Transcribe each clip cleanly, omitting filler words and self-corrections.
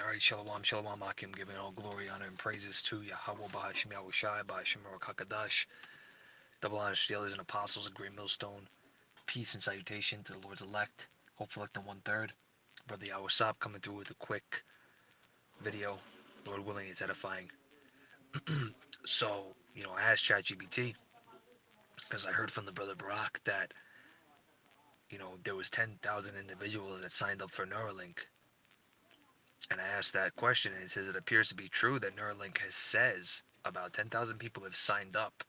Alright, Shalom, Shalom, Akim, giving all glory, honor, and praises to Yahweh, Bahashim Yahushai, Bahashim Hakadash, double honor stealers and apostles of Great Millstone, peace and salutation to the Lord's elect, hopeful elect in 1/3. Brother Yahweh coming through with a quick video. Lord willing, it's edifying. So, I asked ChatGPT, because I heard from the brother Barak that, there was 10,000 individuals that signed up for Neuralink. And I asked that question, and it says it appears to be true that Neuralink says about 10,000 people have signed up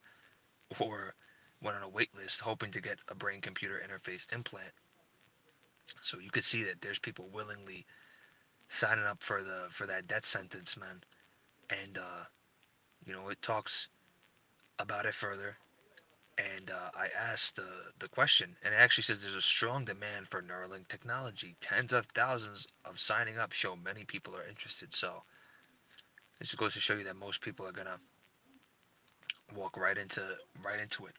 or went on a wait list hoping to get a brain-computer interface implant. So you could see that there's people willingly signing up for that death sentence, man. And it talks about it further. And I asked the question, and it actually says there's a strong demand for Neuralink technology. Tens of thousands of signing up show many people are interested. So this goes to show you that most people are gonna walk right into it.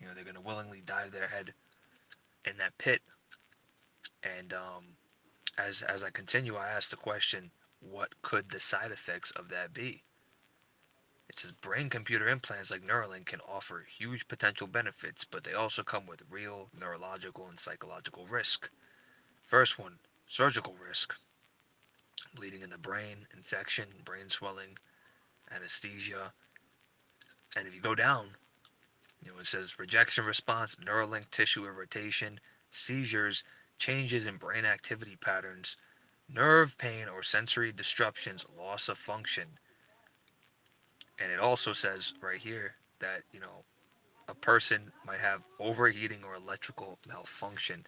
They're gonna willingly dive their head in that pit. And as I continue, I ask the question, what could the side effects of that be? It says brain-computer implants like Neuralink can offer huge potential benefits, but they also come with real neurological and psychological risk. First one, surgical risk, bleeding in the brain, infection, brain swelling, anesthesia. And if you go down, it says rejection response, Neuralink tissue irritation, seizures, changes in brain activity patterns, nerve pain or sensory disruptions, loss of function. And it also says right here that, a person might have overheating or electrical malfunction.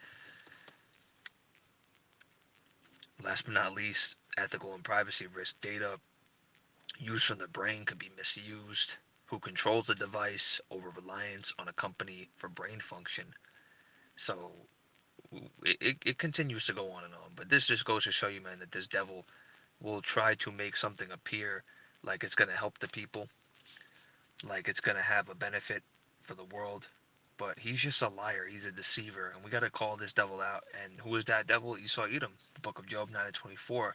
Last but not least, ethical and privacy risk. Data used from the brain could be misused. Who controls the device? Over reliance on a company for brain function. So it continues to go on and on. But this just goes to show you, man, that this devil will try to make something appear like it's going to help the people, like it's going to have a benefit for the world. But he's just a liar. He's a deceiver. And we got to call this devil out. And who is that devil? Esau Edom. The book of Job 9:24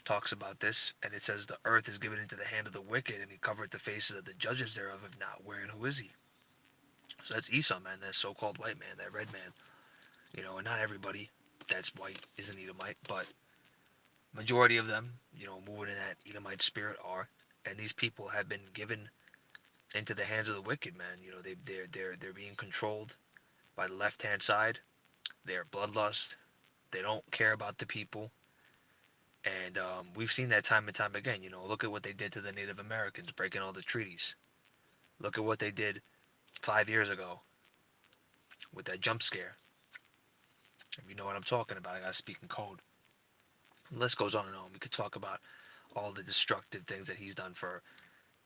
talks about this. And it says, the earth is given into the hand of the wicked, and he covered the faces of the judges thereof, if not where and who is he? So that's Esau, man, that so-called white man, that red man. And not everybody that's white is an Edomite, but majority of them, moving in that Edomite spirit are. And these people have been given into the hands of the wicked, man. They're being controlled by the left hand side. They're bloodlust. They don't care about the people. And we've seen that time and time again. Look at what they did to the Native Americans, breaking all the treaties. Look at what they did 5 years ago with that jump scare. If you know what I'm talking about, I gotta speak in code. The list goes on and on. We could talk about all the destructive things that he's done for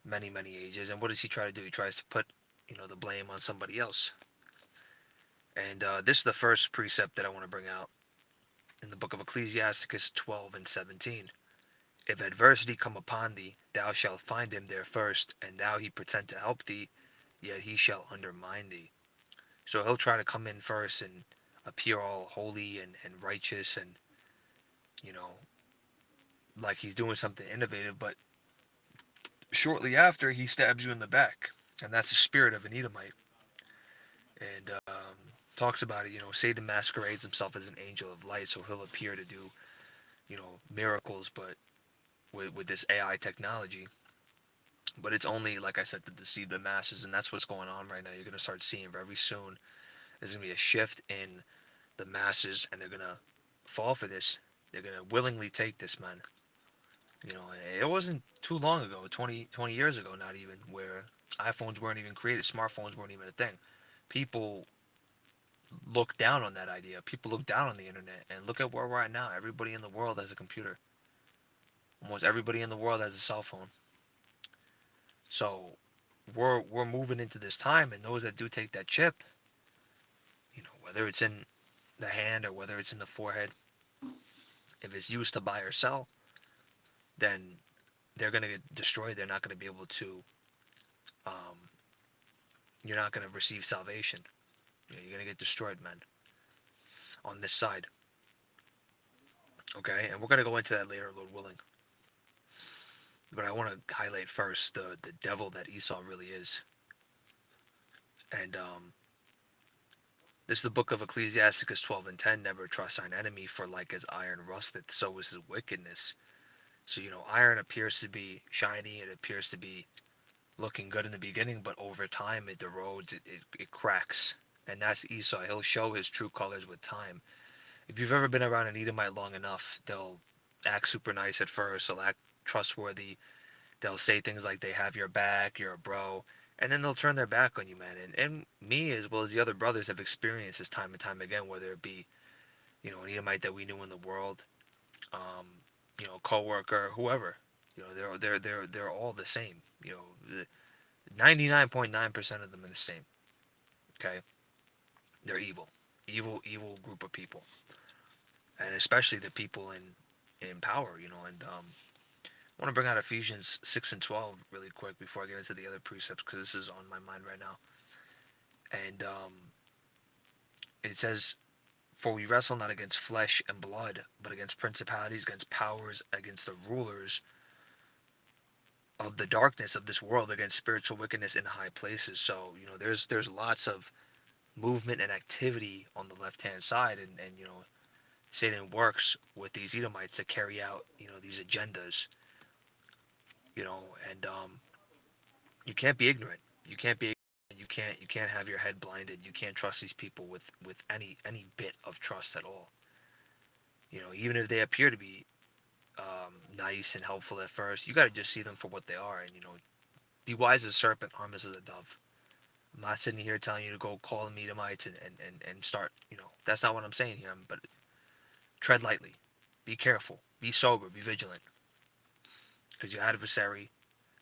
many, many ages. And what does he try to do? He tries to put, the blame on somebody else. And this is the first precept that I want to bring out in the book of Ecclesiasticus 12:17. If adversity come upon thee, thou shalt find him there first, and thou he pretend to help thee, yet he shall undermine thee. So he'll try to come in first and appear all holy and righteous and, you know, like he's doing something innovative, but shortly after he stabs you in the back. And that's the spirit of an Edomite. And talks about it, Satan masquerades himself as an angel of light, so he'll appear to do, miracles, but with this AI technology. But it's only, like I said, to deceive the masses, and that's what's going on right now. You're going to start seeing very soon there's going to be a shift in the masses, and they're going to fall for this. They're going to willingly take this, man. It wasn't too long ago, 20 years ago, not even, where iPhones weren't even created, smartphones weren't even a thing. People look down on that idea. People look down on the internet, and look at where we're at now. Everybody in the world has a computer. Almost everybody in the world has a cell phone. So we're moving into this time, and those that do take that chip, whether it's in the hand or whether it's in the forehead, if it's used to buy or sell, then they're gonna get destroyed. They're not gonna be able to. Um, you're not gonna receive salvation. You're gonna get destroyed, man. On this side. Okay, and we're gonna go into that later, Lord willing. But I want to highlight first the devil that Esau really is. And this is the book of Ecclesiasticus 12:10. Never trust thine enemy, for like as iron rusteth, so is his wickedness. So iron appears to be shiny. It appears to be looking good in the beginning, but over time it erodes. It cracks. And that's Esau. He'll show his true colors with time. If you've ever been around an Edomite long enough, they'll act super nice at first. They'll act trustworthy. They'll say things like they have your back, you're a bro, and then they'll turn their back on you, man. And me, as well as the other brothers, have experienced this time and time again, whether it be, an Edomite that we knew in the world, um, coworker, whoever. They're all the same. 99.9% of them are the same. Okay, they're evil, evil group of people, and especially the people in power. And I want to bring out Ephesians 6:12 really quick before I get into the other precepts because this is on my mind right now. And it says, "For we wrestle not against flesh and blood, but against principalities, against powers, against the rulers of the darkness of this world, against spiritual wickedness in high places." So there's lots of movement and activity on the left hand side, and Satan works with these Edomites to carry out these agendas, and you can't be ignorant. You can't be. You can't have your head blinded. You can't trust these people with any bit of trust at all. Even if they appear to be nice and helpful at first, you got to just see them for what they are, and be wise as a serpent, harmless as a dove. I'm not sitting here telling you to go call them Edomites and start. That's not what I'm saying here. But tread lightly, be careful, be sober, be vigilant, because your adversary,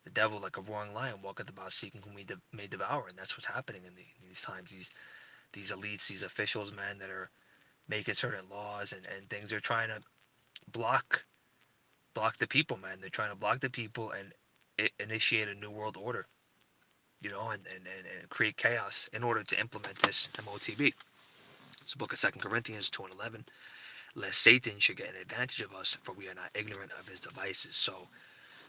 the devil, like a roaring lion, walketh about seeking whom he may devour, and that's what's happening in these times. These elites, these officials, man, that are making certain laws and things. They're trying to block the people, man. They're trying to block the people and initiate a new world order, and create chaos in order to implement this MOTB. It's the book of 2 Corinthians 2:11. Lest Satan should get an advantage of us, for we are not ignorant of his devices. So,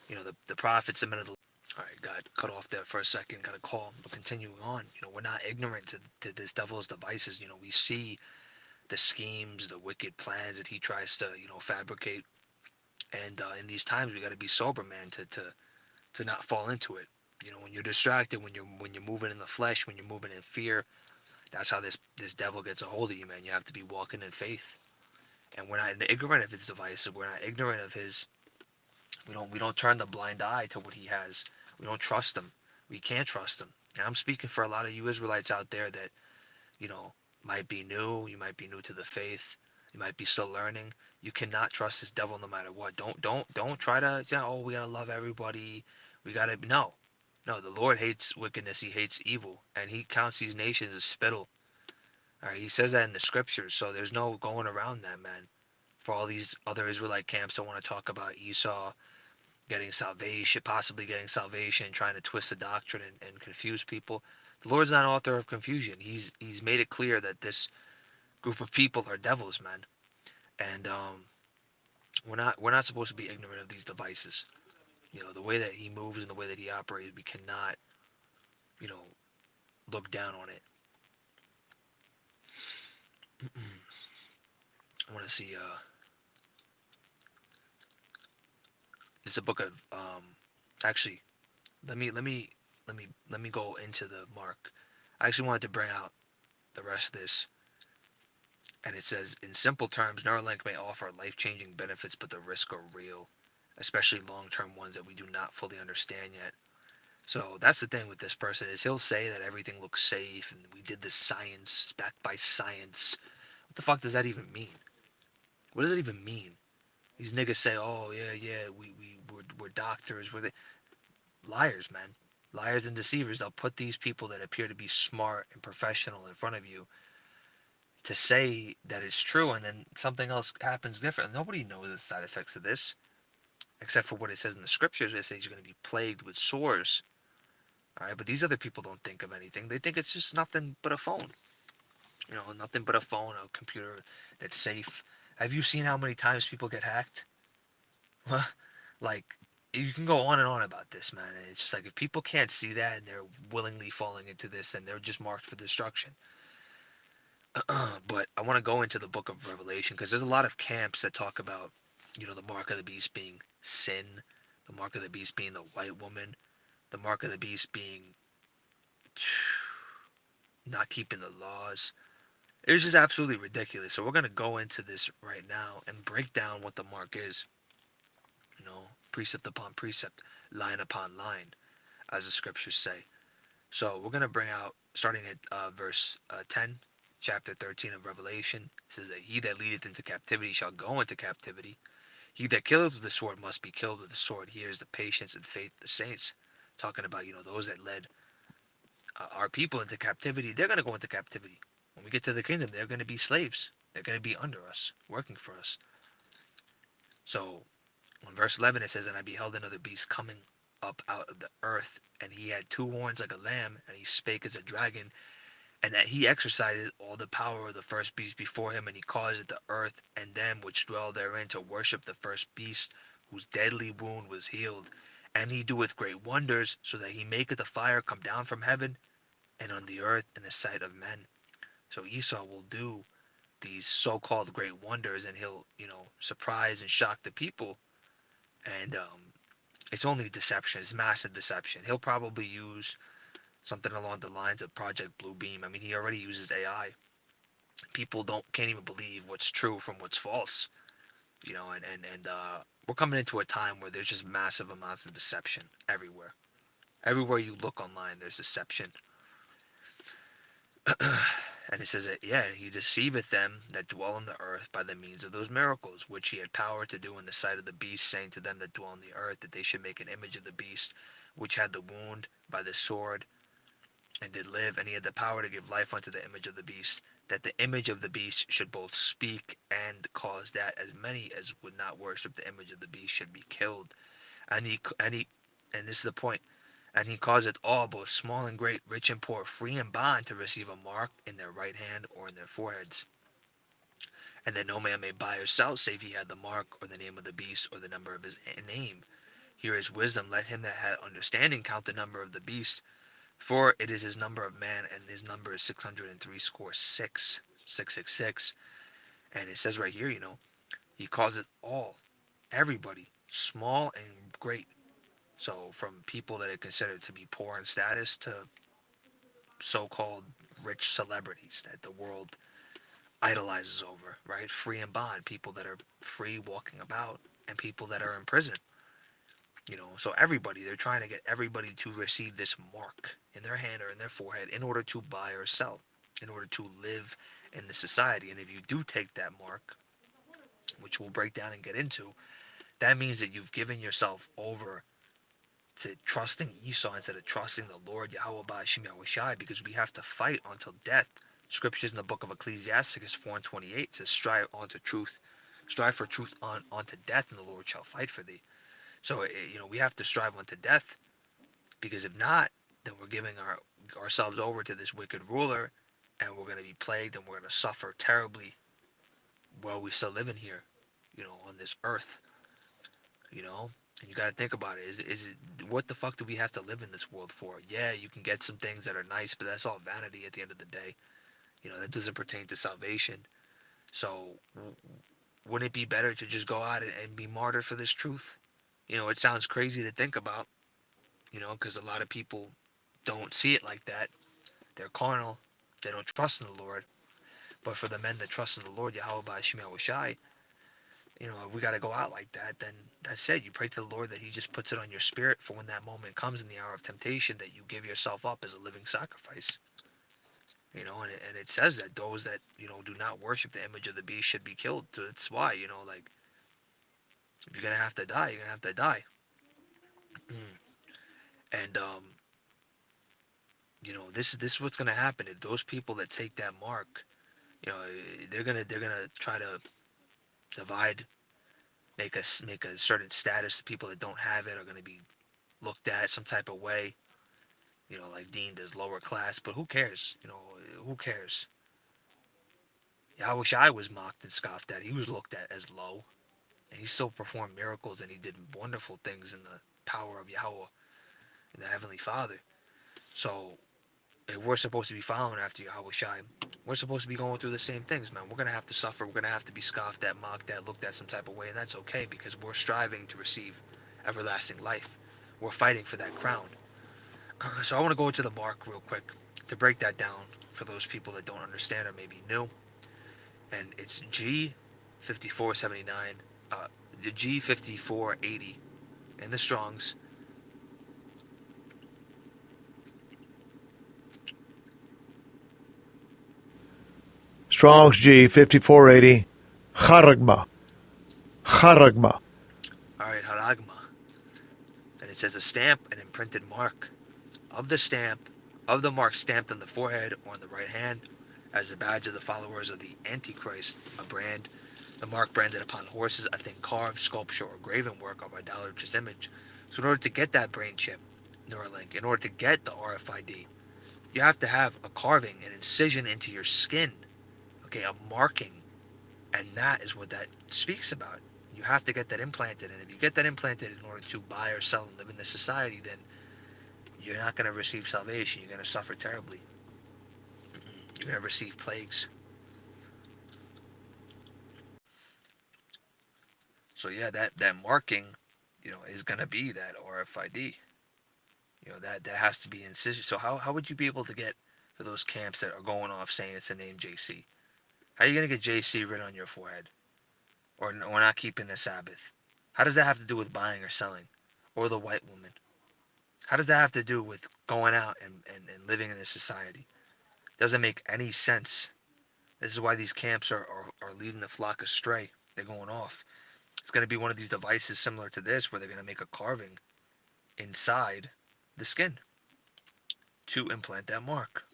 the prophet submitted the. All right, got cut off there for a second. Got a call. But continuing on, we're not ignorant to this devil's devices. We see the schemes, the wicked plans that he tries to, fabricate. And in these times, we got to be sober, man, to not fall into it. When you're distracted, when you're moving in the flesh, when you're moving in fear, that's how this devil gets a hold of you, man. You have to be walking in faith. And we're not ignorant of his devices. We're not ignorant of his. We don't turn the blind eye to what he has. We don't trust him. We can't trust him. And I'm speaking for a lot of you Israelites out there that you know might be new. You might be new to the faith. You might be still learning. You cannot trust this devil no matter what. Don't try to. Oh, we gotta love everybody. We gotta no. The Lord hates wickedness. He hates evil, and He counts these nations as spittle. All right, He says that in the scriptures. So there's no going around that, man. For all these other Israelite camps that want to talk about Esau getting salvation, possibly getting salvation, trying to twist the doctrine and confuse people. The Lord's not author of confusion. He's made it clear that this group of people are devils, man, and we're not supposed to be ignorant of these devices. The way that he moves and the way that he operates, we cannot you know look down on it. I want to see. It's a book of actually. Let me go into the mark. I actually wanted to bring out the rest of this. And it says, in simple terms, Neuralink may offer life-changing benefits, but the risks are real, especially long-term ones that we do not fully understand yet. So that's the thing with this person is he'll say that everything looks safe and we did this science, backed by science. What the fuck does that even mean? What does it even mean? These niggas say, oh, yeah, we're doctors. We're liars, man. Liars and deceivers. They'll put these people that appear to be smart and professional in front of you to say that it's true, and then something else happens different. Nobody knows the side effects of this, except for what it says in the scriptures. It says you're going to be plagued with sores. All right, but these other people don't think of anything. They think it's just nothing but a phone. Nothing but a phone, a computer that's safe. Have you seen how many times people get hacked? Like, you can go on and on about this, man. And it's just like if people can't see that and they're willingly falling into this, then they're just marked for destruction. But I want to go into the book of Revelation because there's a lot of camps that talk about, the mark of the beast being sin, the mark of the beast being the white woman, the mark of the beast being not keeping the laws. It's just absolutely ridiculous. So we're going to go into this right now and break down what the mark is, precept upon precept, line upon line, as the scriptures say. So we're going to bring out, starting at verse 10, chapter 13 of Revelation. It says that he that leadeth into captivity shall go into captivity. He that killeth with the sword must be killed with the sword. Here is the patience and faith of the saints. Talking about, those that led our people into captivity. They're going to go into captivity. When we get to the kingdom, they're going to be slaves. They're going to be under us, working for us. So, in verse 11 it says, and I beheld another beast coming up out of the earth, and he had two horns like a lamb, and he spake as a dragon, and that he exercised all the power of the first beast before him, and he caused the earth and them which dwell therein to worship the first beast, whose deadly wound was healed. And he doeth great wonders, so that he maketh the fire come down from heaven, and on the earth in the sight of men. So Esau will do these so-called great wonders, and he'll, surprise and shock the people. And it's only deception. It's massive deception. He'll probably use something along the lines of Project Bluebeam. I mean, he already uses AI. People can't even believe what's true from what's false. And we're coming into a time where there's just massive amounts of deception everywhere. Everywhere you look online, there's deception. And it says that, yeah, he deceiveth them that dwell on the earth by the means of those miracles, which he had power to do in the sight of the beast, saying to them that dwell on the earth, that they should make an image of the beast, which had the wound by the sword, and did live, and he had the power to give life unto the image of the beast, that the image of the beast should both speak and cause that as many as would not worship the image of the beast should be killed. And this is the point, and he causeth all, both small and great, rich and poor, free and bond, to receive a mark in their right hand or in their foreheads, and that no man may buy or sell, save he had the mark, or the name of the beast, or the number of his name. Here is wisdom. Let him that hath understanding count the number of the beast, for it is his number of man, and his number is 603 score 666. And it says right here, he calls it all, everybody, small and great. So from people that are considered to be poor in status to so-called rich celebrities that the world idolizes over, right? Free and bond, people that are free walking about, and people that are in prison. So everybody, they're trying to get everybody to receive this mark in their hand or in their forehead in order to buy or sell, in order to live in the society. And if you do take that mark, which we'll break down and get into, that means that you've given yourself over to trusting Esau instead of trusting the Lord Yahweh Ba'ashim Yahushai, because we have to fight until death. Scriptures in the book of Ecclesiasticus 4:28 says, strive for truth unto death, and the Lord shall fight for thee. So, we have to strive unto death, because if not, then we're giving ourselves over to this wicked ruler, and we're going to be plagued, and we're going to suffer terribly while we still living here, on this earth, you know. And you got to think about it. Is it, what the fuck do we have to live in this world for? Yeah, you can get some things that are nice, but that's all vanity at the end of the day. That doesn't pertain to salvation. So, wouldn't it be better to just go out and be martyred for this truth? It sounds crazy to think about, because a lot of people don't see it like that. They're carnal. They don't trust in the Lord. But for the men that trust in the Lord, Yahweh Ba'ashim Yahushai, if we got to go out like that, then that's it. You pray to the Lord that he just puts it on your spirit for when that moment comes in the hour of temptation, that you give yourself up as a living sacrifice. And it says that those that, do not worship the image of the beast should be killed. So that's why, like, if you're going to have to die, you're going to have to die. And, this is what's going to happen. If those people that take that mark, they're gonna try to divide, make a certain status. The people that don't have it are gonna be looked at some type of way, like deemed as lower class. But who cares? Who cares? Yahushua was mocked and scoffed at. He was looked at as low, and he still performed miracles and he did wonderful things in the power of Yahweh and the Heavenly Father. So if we're supposed to be following after Yahushua, we're supposed to be going through the same things, man. We're going to have to suffer. We're going to have to be scoffed at, mocked at, looked at some type of way, and that's okay because we're striving to receive everlasting life. We're fighting for that crown. So I want to go into the mark real quick to break that down for those people that don't understand or maybe new. And it's G5479, the G5480 in the Strongs. Strong's G 5480. Charagma. Charagma. All right, Haragma. And it says a stamp, an imprinted mark of the stamp, of the mark stamped on the forehead or on the right hand, as a badge of the followers of the Antichrist, a brand, the mark branded upon horses, a thing carved, sculpture, or graven work of idolatrous image. So in order to get that brain chip, Neuralink, in order to get the RFID, you have to have a carving, an incision into your skin, okay, a marking, and that is what that speaks about. You have to get that implanted, and if you get that implanted in order to buy or sell and live in this society, then you're not going to receive salvation. You're going to suffer terribly. You're going to receive plagues. So yeah, that marking, is going to be that RFID. That has to be incision. So how would you be able to get for those camps that are going off saying it's the name JC? How are you going to get JC written on your forehead? Or not keeping the Sabbath? How does that have to do with buying or selling? Or the white woman? How does that have to do with going out and living in this society? Doesn't make any sense. This is why these camps are leading the flock astray. They're going off. It's going to be one of these devices similar to this where they're going to make a carving inside the skin to implant that mark.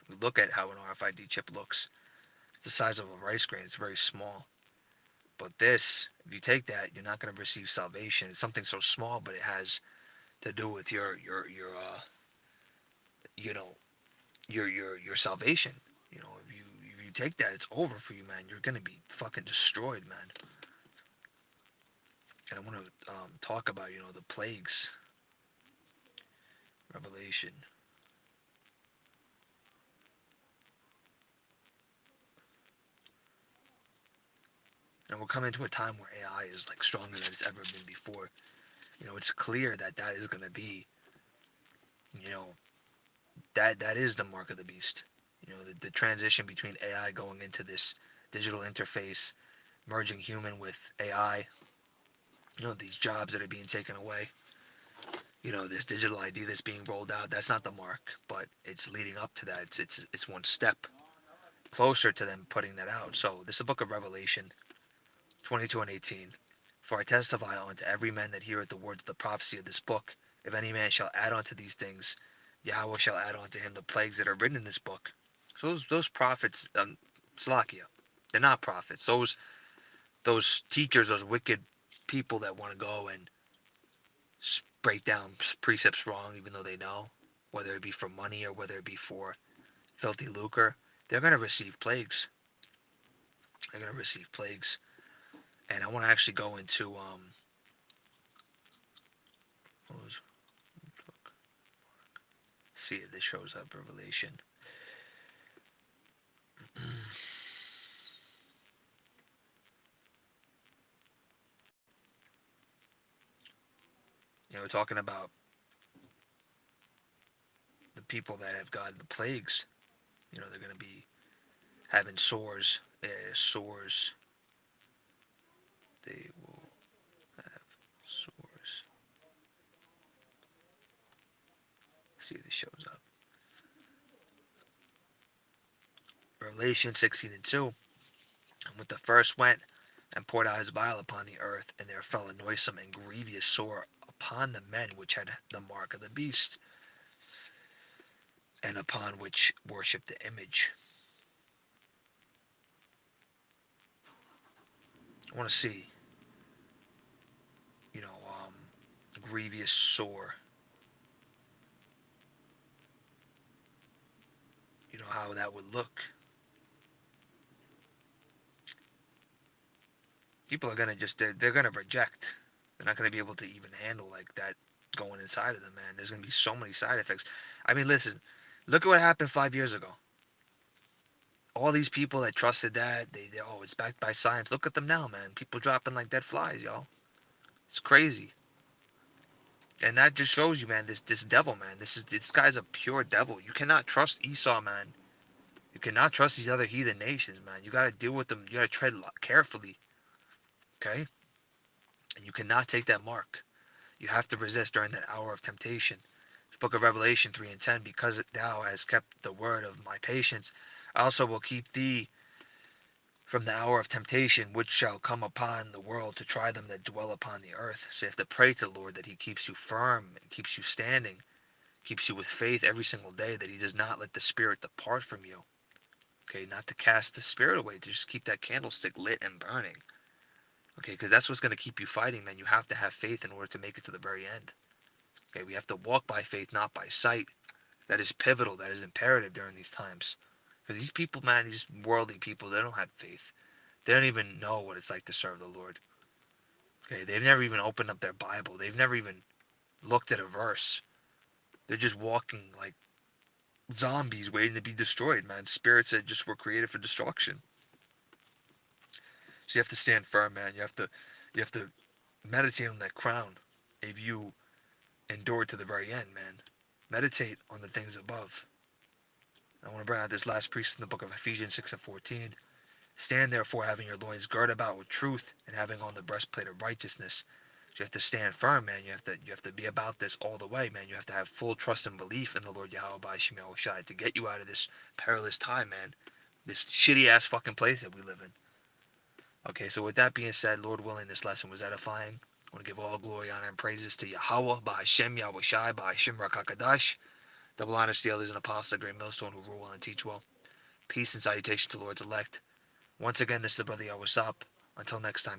We look at how an RFID chip looks. It's the size of a rice grain. It's very small. But this, if you take that, you're not going to receive salvation. It's something so small, but it has to do with you know your salvation. If you take that, it's over for you, man. You're gonna be fucking destroyed, man. And I want to talk about the plagues, Revelation. And we're coming to a time where AI is like stronger than it's ever been before. It's clear that is gonna be, you know, that is the mark of the beast. The transition between AI going into this digital interface, merging human with AI. These jobs that are being taken away. This digital ID that's being rolled out. That's not the mark, but it's leading up to that. It's one step closer to them putting that out. So this is the book of Revelation, 22 and 18. For I testify unto every man that heareth the words of the prophecy of this book. If any man shall add unto these things, Yahweh shall add unto him the plagues that are written in this book. So those prophets, Slakia, they're not prophets. Those teachers, those wicked people that want to go and break down precepts wrong, even though they know, whether it be for money or whether it be for filthy lucre, they're going to receive plagues. They're going to receive plagues. And I want to actually go into see if this shows up Revelation. We're talking about the people that have gotten the plagues. They're going to be having sores. Sores. They will have sores. See if this shows up. Revelation 16 and 2. And with the first went and poured out his vial upon the earth, and there fell a noisome and grievous sore upon the men which had the mark of the beast, and upon which worshipped the image. I want to see, grievous sore. How that would look. People are gonna just they're gonna reject. They're not gonna be able to even handle like that going inside of them, man. There's gonna be so many side effects. I mean, listen, look at what happened 5 years ago. All these people that trusted that, they oh, it's backed by science. Look at them now, man. People dropping like dead flies, y'all. It's crazy. And that just shows you, man, this devil, man. This guy's a pure devil. You cannot trust Esau, man. You cannot trust these other heathen nations, man. You gotta deal with them. You gotta tread carefully, okay? And you cannot take that mark. You have to resist during that hour of temptation. The book of Revelation 3 and 10, because thou hast kept the word of my patience, I also will keep thee from the hour of temptation which shall come upon the world to try them that dwell upon the earth. So you have to pray to the Lord that he keeps you firm and keeps you standing, keeps you with faith every single day, that he does not let the spirit depart from you. Okay, not to cast the spirit away, to just keep that candlestick lit and burning. Okay, because that's what's going to keep you fighting, man. You have to have faith in order to make it to the very end. Okay, we have to walk by faith, not by sight. That is pivotal. That is imperative during these times. Because these people, man, these worldly people, they don't have faith. They don't even know what it's like to serve the Lord. Okay, they've never even opened up their Bible. They've never even looked at a verse. They're just walking like zombies waiting to be destroyed, man. Spirits that just were created for destruction. So you have to stand firm, man. You have to meditate on that crown. If you endure to the very end, man. Meditate on the things above. I want to bring out this last precept in the book of Ephesians 6 and 14. Stand therefore, having your loins girded about with truth, and having on the breastplate of righteousness. So you have to stand firm, man. You have to be about this all the way, man. You have to have full trust and belief in the Lord Yahweh B'Shem Yahushai to get you out of this perilous time, man. This shitty ass fucking place that we live in. Okay, so with that being said, Lord willing, this lesson was edifying. I want to give all glory, honor, and praises to Yahweh, B'Hashem, Yahushai, B'Hashem Rakakadash, double honor to the elders and apostles, the great millstone who rule well and teach well. Peace and salutation to the Lord's elect. Once again, this is the brother Yahweh Sup. Until next time,